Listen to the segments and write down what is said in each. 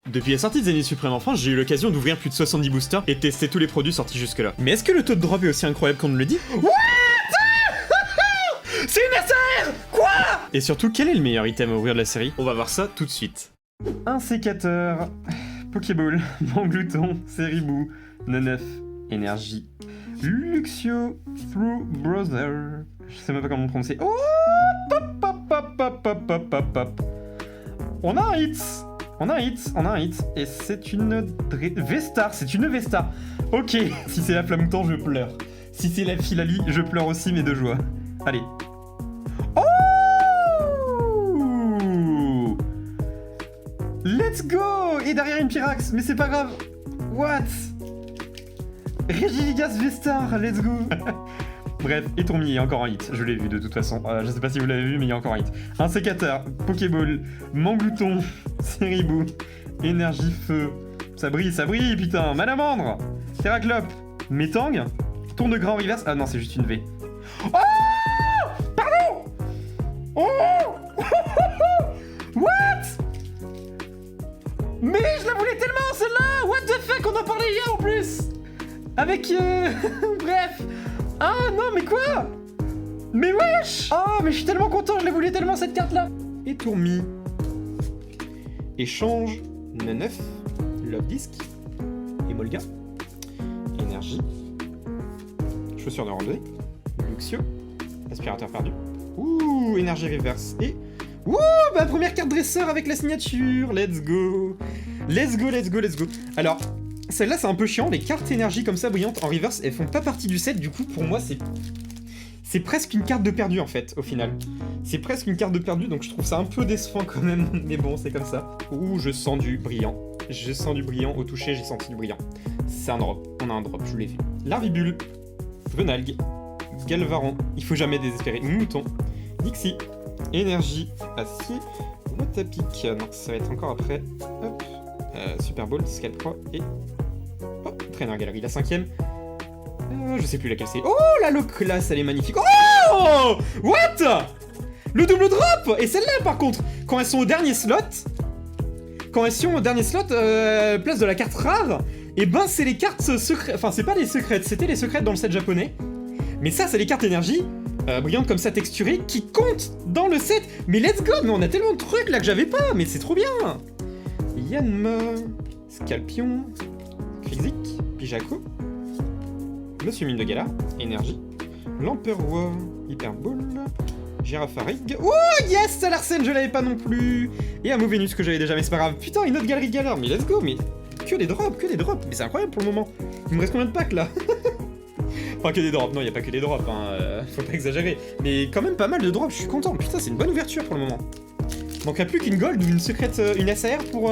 Depuis la sortie de Zenith Supreme en France, j'ai eu l'occasion d'ouvrir plus de 70 boosters et de tester tous les produits sortis jusque-là. Mais est-ce que le taux de drop est aussi incroyable qu'on ne le dit? What? C'est une SR! Quoi? Et surtout, quel est le meilleur item à ouvrir de la série? On va voir ça tout de suite. Un sécateur, Pokéball, Manglouton, Seribou, Neneuf, Énergie, Luxio, Through Brother. Je sais même pas comment prononcer. Oh! Pop, pop, pop, pop, pop, pop, pop, pop. On a un hit! On a un hit, et c'est une Vestar, c'est une Vestar. Ok, si c'est la Flamouton, je pleure. Si c'est la Filali, je pleure aussi, mais de joie. Allez. Oh! Let's go! Et derrière une Pyrax, mais c'est pas grave. What? Regigigas Vestar, let's go! Bref, et Tourmi, il y a encore un hit, je l'ai vu de toute façon. Je sais pas si vous l'avez vu, mais il y a encore un hit. Un sécateur, Pokéball, Manglouton, Seribou, Énergie Feu. Ça brille, putain, Malamandre, Terraclope, Métang, Tourne-Grand Reverse. Ah non, c'est juste une V. Oh! Pardon! Oh! What? Mais je la voulais tellement, celle-là! What the fuck, on en parlait hier en plus! Avec bref. Ah non, mais quoi? Mais wesh! Oh, mais je suis tellement content, je la voulais tellement cette carte-là! Et Tourmi. Échange, Neneuf, Love Disc, Emolga, Énergie, Chaussure de randonnée, Luxio, Aspirateur perdu, ouh, Énergie reverse, et... Ouh, bah première carte dresseur avec la signature, let's go! Let's go, let's go, let's go! Alors... Celle-là, c'est un peu chiant, les cartes énergie comme ça brillantes en reverse, elles font pas partie du set, du coup, pour moi, c'est presque une carte de perdu, en fait, au final. C'est presque une carte de perdu, donc je trouve ça un peu décevant quand même, mais bon, c'est comme ça. Ouh, je sens du brillant. Je sens du brillant, au toucher, j'ai senti du brillant. C'est un drop, on a un drop, je l'ai vu. Larvibule, Venalgue, Galvaran, il faut jamais désespérer, Mouton, Dixie, Énergie, Acier, Watapic, non, ça va être encore après, hop. Super Bowl, Scalpro et... Oh, Trainer Gallery, la 5ème. Je sais plus laquelle c'est. Oh, la low class, elle est magnifique. Oh! What? Le double drop! Et celle-là, par contre, quand elles sont au dernier slot... place de la carte rare, et ben c'est les cartes secrètes... Enfin, c'est pas les secrètes, c'était les secrètes dans le set japonais. Mais ça, c'est les cartes énergie, brillantes comme ça, texturées, qui comptent dans le set. Mais let's go! Mais on a tellement de trucs là que j'avais pas, mais c'est trop bien! Yanma, Scalpion, Krixik, Pijaco, Monsieur Mine de Gala, Énergie, Lamperrois, Hyperball, Girafarig. Oh yes, Larsen, je l'avais pas non plus. Et un Venus que j'avais déjà, mais c'est pas grave. Putain, une autre galerie de galères, mais let's go, mais que des drops. Mais c'est incroyable pour le moment. Il me reste combien de packs là? Enfin, que des drops, non, y a pas que des drops, hein, faut pas exagérer. Mais quand même pas mal de drops, je suis content. Putain, c'est une bonne ouverture pour le moment. Manquerait plus qu'une gold ou une secrète, une SAR pour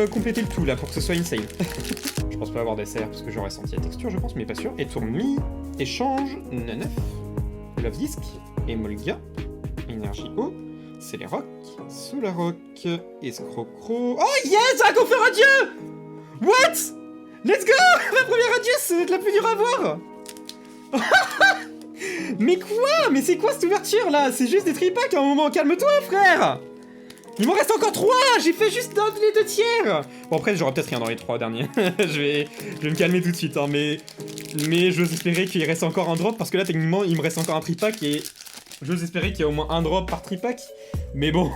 compléter le tout là, pour que ce soit insane. Je pense pas avoir d'SAR parce que j'aurais senti la texture, je pense, mais pas sûr. Et Tourmi, Échange, Neneuf, Love Disc, Emolga, Énergie Eau, Céléroc, Solaroc, Escrocro. Oh yes, Dragon Feu Radieux! What? Let's go! Ma première Radieux, c'est la plus dure à voir! Mais quoi? Mais c'est quoi cette ouverture là? C'est juste des tripacks à un moment, calme-toi frère! Il m'en reste encore 3! J'ai fait juste les 2 tiers! Bon après j'aurai peut-être rien dans les 3 derniers. je vais me calmer tout de suite, hein, mais j'ose espérer qu'il reste encore un drop, parce que là techniquement il me reste encore un tripack, et j'ose espérer qu'il y a au moins un drop par tripack. Mais bon...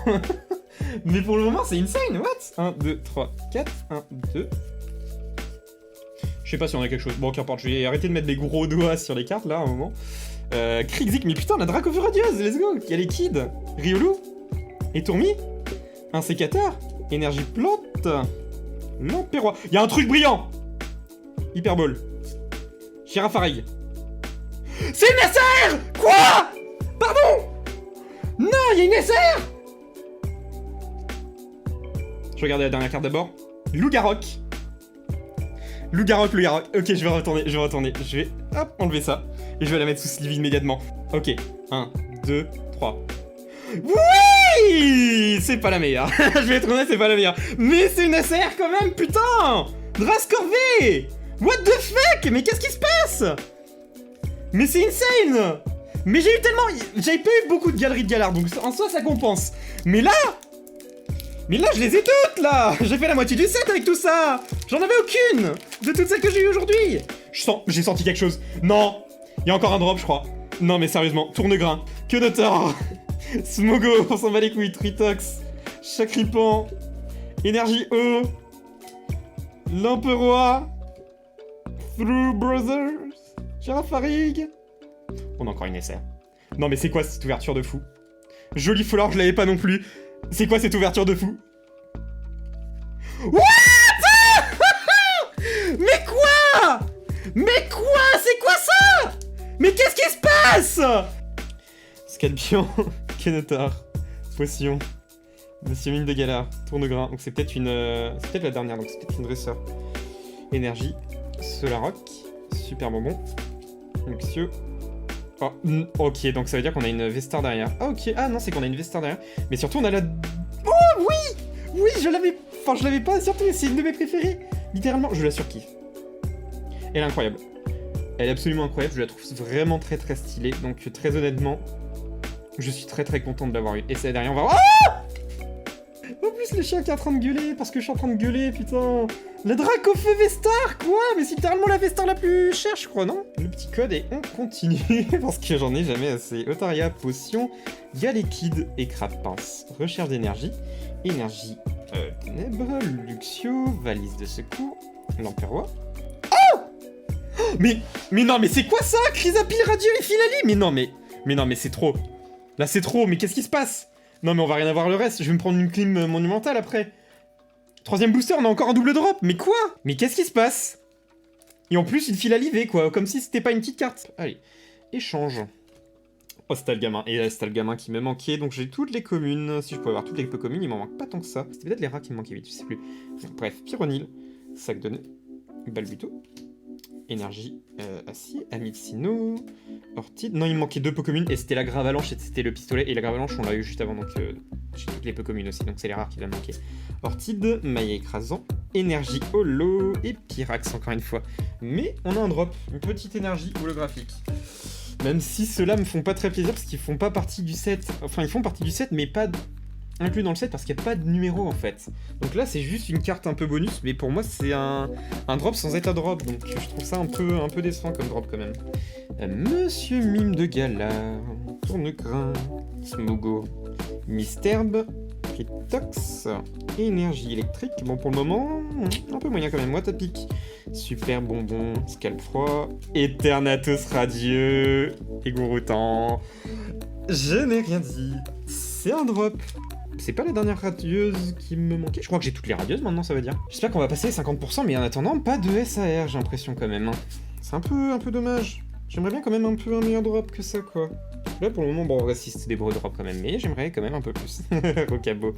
mais pour le moment c'est insane, what? 1, 2, 3, 4, 1, 2... Je sais pas si on a quelque chose. Bon, qu'importe, je vais arrêter de mettre des gros doigts sur les cartes là à un moment. Krixik, mais putain, la Dracofeu radieuse, let's go! Il y a les kids, Riolu, et Tourmi, un sécateur, Énergie Plante, Lamperrois. Il y a un truc brillant! Hyperball, Girafarig. C'est une SR! Quoi? Pardon? Non, il y a une SR! Je regardais la dernière carte d'abord. Loup-Garok. Loup-Garok. Ok, je vais retourner. Je vais, hop, enlever ça. Et je vais la mettre sous sleeve immédiatement. Ok, 1, 2, 3. Oui! C'est pas la meilleure. Je vais être honnête, c'est pas la meilleure. Mais c'est une SR quand même, putain! Drascorvé! What the fuck? Mais qu'est-ce qui se passe? Mais c'est insane! Mais j'ai eu tellement... J'avais pas eu beaucoup de galeries de galard, donc en soi ça compense. Mais là... Mais là, je les ai toutes, là. J'ai fait la moitié du set avec tout ça. J'en avais aucune de toutes celles que j'ai eues aujourd'hui. J'ai senti quelque chose. Non. Il y a encore un drop, je crois. Non, mais sérieusement, tourne-grain. Que de tort. Smogo, on s'en bat les couilles. Tritox. Chacripan. Énergie E. L'Emperoi. Through Brothers. Girafarig. On a encore une essai. Non, mais c'est quoi cette ouverture de fou? Joli foulard, je l'avais pas non plus. C'est quoi cette ouverture de fou? What? Mais quoi? Mais quoi? C'est quoi ça? Mais qu'est-ce qui se passe? Scalpion, Kenotar, Potion, Monsieur Mine de Galar, Tournegrain. Donc c'est peut-être une... c'est peut-être la dernière, donc c'est peut-être une dresseur. Énergie, Solaroc, Super Bonbon, Luxio. Oh, ok, donc ça veut dire qu'on a une Vestar derrière. Ah ok, ah non, c'est qu'on a une Vestar derrière. Mais surtout on a la... Oh oui! Oui, je l'avais... Enfin, je l'avais pas, surtout, c'est une de mes préférées. Littéralement, je la surkiffe. Elle est incroyable. Elle est absolument incroyable, je la trouve vraiment très très stylée. Donc très honnêtement, je suis très très content de l'avoir eu. Et c'est derrière, on va voir... Ah! En plus, le chien qui est en train de gueuler, parce que je suis en train de gueuler, putain. Le Dracofeu Vestar, quoi? Mais c'est littéralement la Vestar la plus chère, je crois, non? Le petit code et on continue, parce que j'en ai jamais assez. Otaria, Potion, Galekid et Crapince. Recherche d'énergie. Énergie, Ténèbres, Luxio, Valise de secours, l'Emperoi. Oh! Mais non, mais c'est quoi ça? Chrysapi, Radieux et Filali? Mais non, mais c'est trop. Là, c'est trop, mais qu'est-ce qui se passe? Non, mais on va rien avoir le reste, je vais me prendre une clim monumentale après. Troisième booster, on a encore un double drop, mais quoi? Mais qu'est-ce qui se passe? Et en plus, une file à liver, quoi, comme si c'était pas une petite carte. Allez, échange. Oh, c'était le gamin, et c'était le gamin qui me manquait, donc j'ai toutes les communes. Si je pouvais avoir toutes les communes, il m'en manque pas tant que ça. C'était peut-être les rats qui me manquaient vite, je sais plus. Bref, Pyronil, Sac de nœud, Balbuto, Énergie, Acier, Amitsino, Ortide. Non, il me manquait deux Pokémon, et c'était la Gravalanche, et c'était le pistolet, et la Gravalanche, on l'a eu juste avant, donc j'ai toutes les Pokémon aussi, donc c'est les rares qui va me manquer. Ortide, Maillet écrasant, Énergie holo, et Pyrax, encore une fois. Mais on a un drop, une petite énergie holographique. Même si ceux-là me font pas très plaisir, parce qu'ils font pas partie du set. Enfin, ils font partie du set, mais pas inclus dans le set, parce qu'il n'y a pas de numéro, en fait. Donc là, c'est juste une carte un peu bonus, mais pour moi, c'est un drop sans état drop, donc je trouve ça un peu décevant comme drop, quand même. Monsieur Mime de Galar, Tournegrain, Smogo, Misterbe, Tritox, Énergie électrique. Bon, pour le moment, un peu moyen quand même. Watapic, Super Bonbon, Scalp Froid, Eternatus Radieux et Gouroutan. Je n'ai rien dit. C'est un drop. C'est pas la dernière radieuse qui me manquait. Je crois que j'ai toutes les radieuses maintenant, ça veut dire. J'espère qu'on va passer les 50%, mais en attendant, pas de SAR, j'ai l'impression quand même. C'est un peu dommage. J'aimerais bien quand même un peu un meilleur drop que ça, quoi. Là, pour le moment, bon, on résiste des gros drops quand même, mais j'aimerais quand même un peu plus. Rocabo.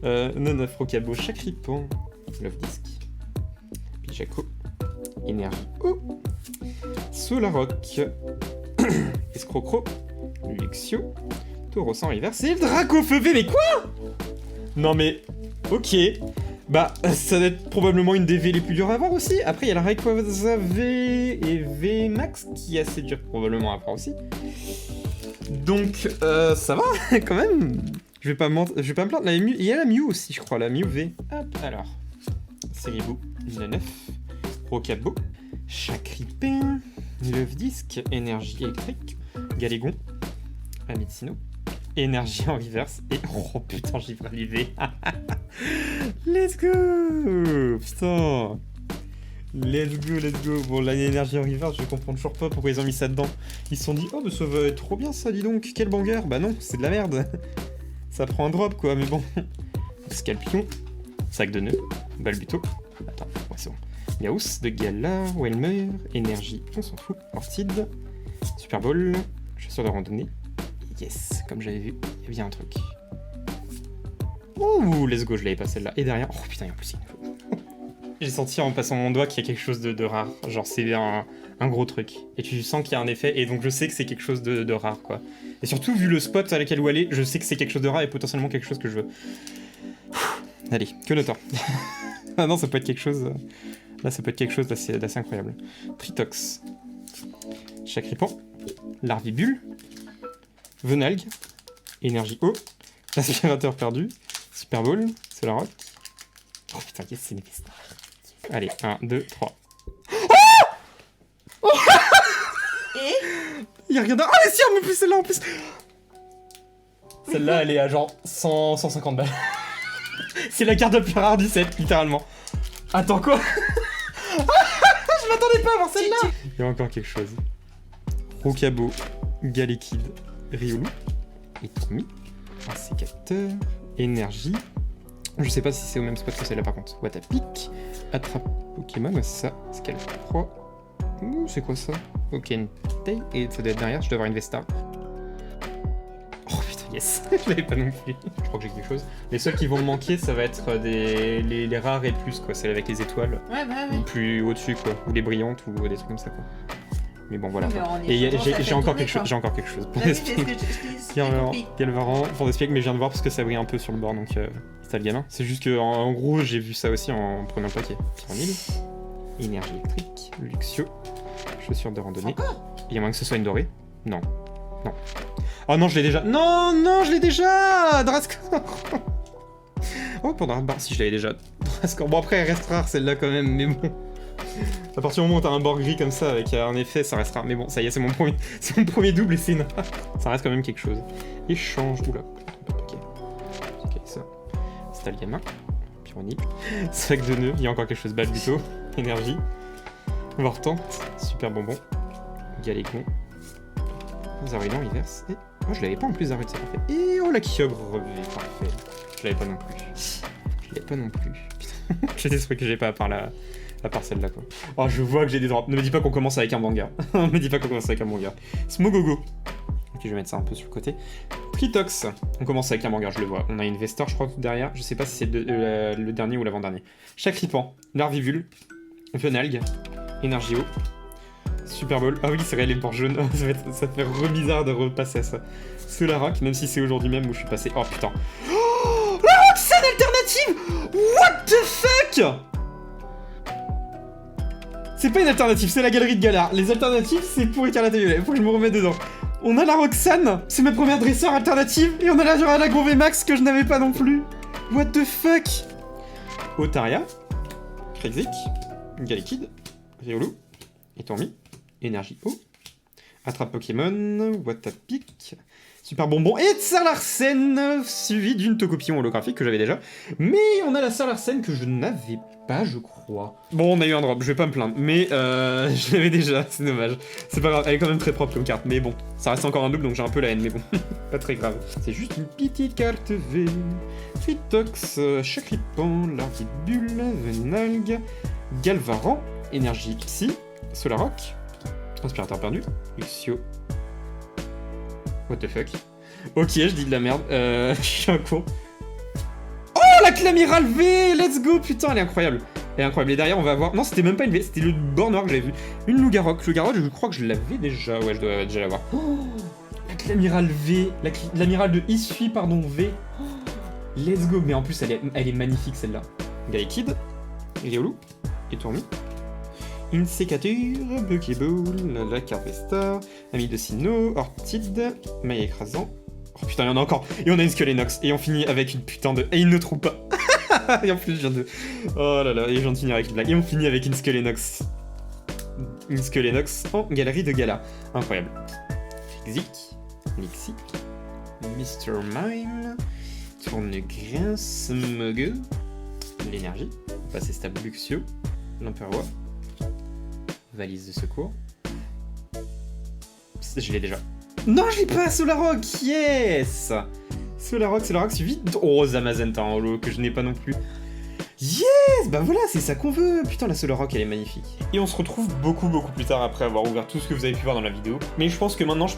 Non, Rocabo, Chacripan, Love Disc, Pijaco, Énergie O, Solaroc, Escrocro, Luxio, Taureau sans reverse et Dracofeu V, mais quoi? Non mais, ok. Bah, ça doit être probablement une des V les plus dures à avoir aussi. Après, il y a la Rayquaza V et V Max qui est assez dur probablement à avoir aussi. Donc, ça va, quand même. Je vais pas me plaindre. Il y a la Mew aussi, je crois, la Mew V. Hop, alors. Seribou, Neuf, Rocabo, Chacripin, Love Disc, Énergie électrique, Galégon, Amitsino, Énergie en reverse et... Oh putain, j'ai pas l'IV. Let's go. Putain. Let's go. Bon, l'énergie en reverse, je comprends toujours pas pourquoi ils ont mis ça dedans. Ils se sont dit, oh, bah ça va être trop bien ça, dis donc. Quel banger. Bah non, c'est de la merde. Ça prend un drop, quoi, mais bon. Scalpion, Sac de nœud, Balbuto. Attends, ouais, c'est bon. Yaous, de Galar, Welmer, Énergie, on s'en fout. Ortide, Super Bowl, Chasseur de randonnée. Yes, comme j'avais vu, il y a bien un truc. Ouh, let's go, je l'avais pas celle-là. Et derrière, oh putain, il y a en plus une fois. J'ai senti en passant mon doigt qu'il y a quelque chose de rare. Genre, c'est un gros truc. Et tu sens qu'il y a un effet, et donc je sais que c'est quelque chose de rare, quoi. Et surtout, vu le spot à lequel où aller, je sais que c'est quelque chose de rare et potentiellement quelque chose que je veux. Allez, que le temps. Ah non, ça peut être quelque chose... Là, ça peut être quelque chose d'assez incroyable. Tritox. Chacripan. Larvibule. Venalgue. Énergie O. Aspirateur perdu. Super Bowl. Solarok. Oh putain, yes, c'est une piste. Allez, 1, 2, 3. Et Y'a rien d'autre. Oh, mais si, mais plus celle-là en plus. Celle-là, elle est à genre 100, 150 balles. C'est la carte la plus rare du set, littéralement. Attends, quoi? Je m'attendais pas à voir celle-là. Il y a encore quelque chose. Rokabo, Galekid, Riolu, et Tourmi, un sécateur, énergie. Je sais pas si c'est au même spot que celle-là par contre. Watapic, attrape Pokémon, ça, Scale 3. Ouh, c'est quoi ça? Ok, une taille, et ça doit être derrière, je dois avoir une Vesta. Oh putain, yes. Je l'avais pas non plus. Je crois que j'ai quelque chose. Les seuls qui vont me manquer, ça va être les rares et plus, quoi. Celles avec les étoiles. ouais, bah Ou ouais. plus au-dessus, quoi. Ou les brillantes, ou des trucs comme ça, quoi. Mais bon, voilà. Mais quoi. on est Et content, ça j'ai fait encore tourner, quelque chose. quoi. J'ai encore quelque chose. Pour Bah oui, c'est ce Despiègle. que j'ai compris. Galvaran pour Despiègle, mais je viens de voir parce que ça brille un peu sur le bord, donc c'est le gamin. C'est juste que en gros, j'ai vu ça aussi en prenant le paquet. Tyrannil, énergie électrique, Luxio, chaussures de randonnée. Encore? Il y a moins que ce soit une dorée. Non. Non. Oh non, je l'ai déjà. Non, non, je l'ai déjà. Drascor. Oh, pendant un bar, si je l'avais déjà. Drascor. Bon, après, elle reste rare celle-là quand même, mais bon. À partir du moment où t'as un bord gris comme ça, avec un effet, ça reste rare. Mais bon, ça y est, c'est mon premier double et c'est une rare. Ça reste quand même quelque chose. Échange. Oula. Ok. Ok, ça. Stalgama. Pyronique. Sac de nœuds. Il y a encore quelque chose. Balbuto. Énergie. Vortante. Super bonbon. Galégon. Zarudan, Inverse. Et. Oh, je l'avais pas en plus, Zarudan, c'est parfait. Et oh, la Kyogre revêt. Parfait. Je l'avais pas non plus. Je l'avais pas non plus. Putain. J'ai des trucs que j'ai pas à part celle-là, quoi. Oh, je vois que j'ai des drops. Ne me dis pas qu'on commence avec un manga. Ne me dis pas qu'on commence avec un manga. Smogogo. Ok, je vais mettre ça un peu sur le côté. Pritox. On commence avec un manga, je le vois. On a une Vestor, je crois, derrière. Je sais pas si c'est le dernier ou l'avant-dernier. Chakripan. Larvivule. Venalgue. Énergio. Super Bowl. Ah oui, c'est vrai, les bords jaunes. Ça fait bizarre de repasser à ça. Solarok, même si c'est aujourd'hui même où je suis passé. Oh putain. Oh, la Roxanne alternative. What the fuck? C'est pas une alternative, c'est la galerie de Galar. Les alternatives, c'est pour Écarlate et Violet. Faut que je me remette dedans. On a la Roxane, c'est ma première dresseur alternative. Et on a la Gros VMAX que je n'avais pas non plus. What the fuck? Otaria. Krexik. Galekid. Riolu. Et Tourmi. Énergie eau. Attrape Pokémon. Watapic. Super bonbon. Et Tsar Larsen, suivi d'une Tokopion holographique que j'avais déjà. Mais on a la Tsar Larsen que je n'avais pas, je crois. Bon, on a eu un drop, je vais pas me plaindre. Mais je l'avais déjà, c'est dommage. C'est pas grave, elle est quand même très propre comme carte. Mais bon, ça reste encore un double, donc j'ai un peu la haine. Mais bon, pas très grave. C'est juste une petite carte V. Fritox, Chakripan, Larvibule, Venalgue, Galvaran, Énergie Psy, Solarok, Aspirateur perdu, Luxio. What the fuck? Ok, je dis de la merde. Je suis un con. Oh, la Clamirale V! Let's go! Putain, elle est incroyable. Elle est incroyable. Et derrière, on va avoir... Non, c'était même pas une V, c'était le bord noir que j'avais vu. Une Lougarok. Lougarok, je crois que je l'avais déjà. Ouais, je dois déjà l'avoir. Oh, la Clamirale V. L'amiral de Issui, pardon, V. Oh, let's go. Mais en plus, elle est magnifique, celle-là. Galekid, Riolu et Tourmi. Une sécature, Pokéball, la carte Vestar, Ami de Sinnoh, Ortide, Maille écrasant. Oh putain, il y en a encore. Et on a une Skelenox. Et on finit avec une putain de... Et il ne trouve pas. Et en plus, je viens de... Oh là là, et je viens de finir avec une blague. Et on finit avec une Skelenox. Une Skelenox en galerie de gala. Incroyable. Zik, Mixic, Mr. Mime, Tournegrin, Smuggle, l'énergie. On va passer stable Luxio, l'Empereur. Valise de secours. Je l'ai déjà. Non, je l'ai pas, Solarok. Yes. Solarok suivi. Oh, Zamazenta en holo que je n'ai pas non plus. Yes. Bah voilà, c'est ça qu'on veut. Putain, la Solarok, elle est magnifique. Et on se retrouve beaucoup plus tard après avoir ouvert tout ce que vous avez pu voir dans la vidéo. Mais je pense que maintenant, je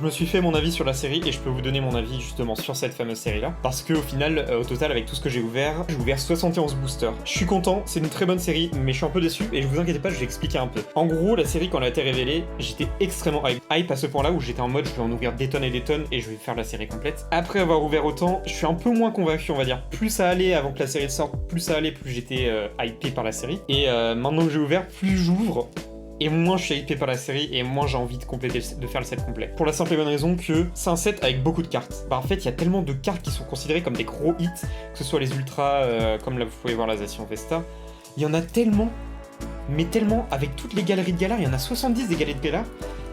me suis fait mon avis sur la série et je peux vous donner mon avis justement sur cette fameuse série-là. Parce que au final, au total, avec tout ce que j'ai ouvert 71 boosters. Je suis content, c'est une très bonne série, mais je suis un peu déçu et je vous inquiétez pas, je vais expliquer un peu. En gros, la série, quand elle a été révélée, j'étais extrêmement hype à ce point-là où j'étais en mode, je vais en ouvrir des tonnes et des tonnes et je vais faire la série complète. Après avoir ouvert autant, je suis un peu moins convaincu, on va dire. Plus ça allait avant que la série sorte, plus ça allait, plus j'étais hypé par la série. Et maintenant que j'ai ouvert, plus j'ouvre, et moins je suis hypé par la série, et moins j'ai envie de faire le set complet. Pour la simple et bonne raison que c'est un set avec beaucoup de cartes. Bah en fait, il y a tellement de cartes qui sont considérées comme des gros hits, que ce soit les ultras, comme là vous pouvez voir la Zacian Vesta. Il y en a tellement, mais tellement, avec toutes les galeries de Galar, il y en a 70 des galeries de Galar,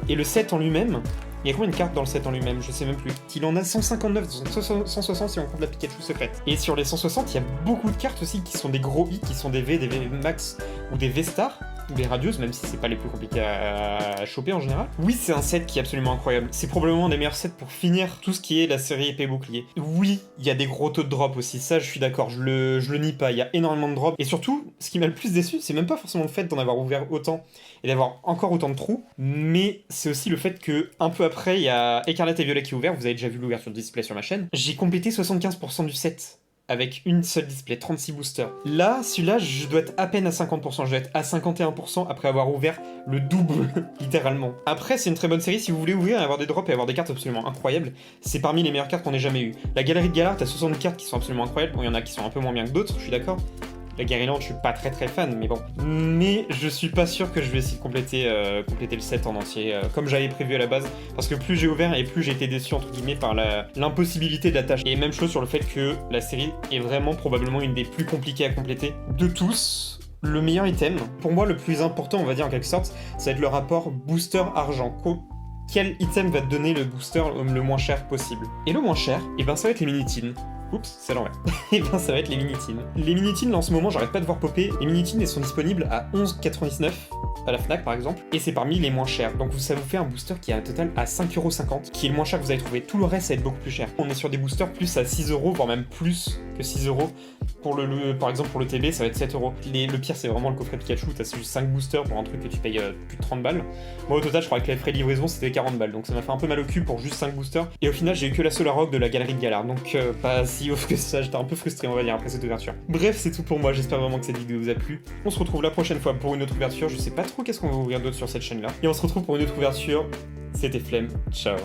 et le set en lui-même, il y a combien de cartes dans le set en lui-même? Je sais même plus. Il en a 159, 160 si on compte la Pikachu secrète. Et sur les 160, il y a beaucoup de cartes aussi qui sont des gros hits, qui sont des V Max ou des V Star, ou des Radios, même si c'est pas les plus compliqués à choper en général. Oui, c'est un set qui est absolument incroyable. C'est probablement un des meilleurs sets pour finir tout ce qui est la série épée bouclier. Oui, il y a des gros taux de drop aussi, ça je suis d'accord, je le nie pas, il y a énormément de drop. Et surtout, ce qui m'a le plus déçu, c'est même pas forcément le fait d'en avoir ouvert autant et d'avoir encore autant de trous, mais c'est aussi le fait que, un peu après, il y a Écarlate et Violet qui est ouvert, vous avez déjà vu l'ouverture de display sur ma chaîne. J'ai complété 75% du set avec une seule display, 36 boosters. Là, celui-là, je dois être à peine à 50%, je dois être à 51% après avoir ouvert le double, littéralement. Après, c'est une très bonne série, si vous voulez ouvrir et avoir des drops et avoir des cartes absolument incroyables, c'est parmi les meilleures cartes qu'on ait jamais eues. La galerie de Galar, t'as 60 cartes qui sont absolument incroyables, bon, il y en a qui sont un peu moins bien que d'autres, je suis d'accord. La Guerrillante, je suis pas très fan, mais bon. Mais je suis pas sûr que je vais essayer de compléter le set en entier, comme j'avais prévu à la base, parce que plus j'ai ouvert et plus j'ai été déçu, entre guillemets, par l'impossibilité de la tâche. Et même chose sur le fait que la série est vraiment probablement une des plus compliquées à compléter de tous. Le meilleur item, pour moi le plus important, on va dire en quelque sorte, ça va être le rapport booster-argent. Quel item va te donner le booster le moins cher possible? Et le moins cher, et ben ça va être les mini-tins. Oups, c'est l'envers. Et ben ça va être les mini-tins. Les mini-tins, en ce moment, j'arrête pas de voir popper. Les mini-tins, elles sont disponibles à 11,99 à la Fnac par exemple, et c'est parmi les moins chers. Donc ça vous fait un booster qui est un total à 5,50€, qui est le moins cher que vous avez trouvé. Tout le reste, ça va être beaucoup plus cher. On est sur des boosters plus à 6€, voire même plus que 6€. Pour par exemple, pour le TB, ça va être 7€. Le pire, c'est vraiment le coffret Pikachu. T'as juste 5 boosters pour un truc que tu payes plus de 30 balles. Moi, au total, je crois que les frais de livraison, c'était 40 balles. Donc ça m'a fait un peu mal au cul pour juste 5 boosters. Et au final, j'ai eu que la Solar Rock de la galerie de Galar. Donc pas si ouf que ça. J'étais un peu frustré, on va dire, après cette ouverture. Bref, c'est tout pour moi. J'espère vraiment que cette vidéo vous a plu. On se retrouve la prochaine fois pour une autre ouverture. Je sais pas trop qu'est-ce qu'on va ouvrir d'autre sur cette chaîne-là. Et on se retrouve pour une autre ouverture. C'était Flemme. Ciao.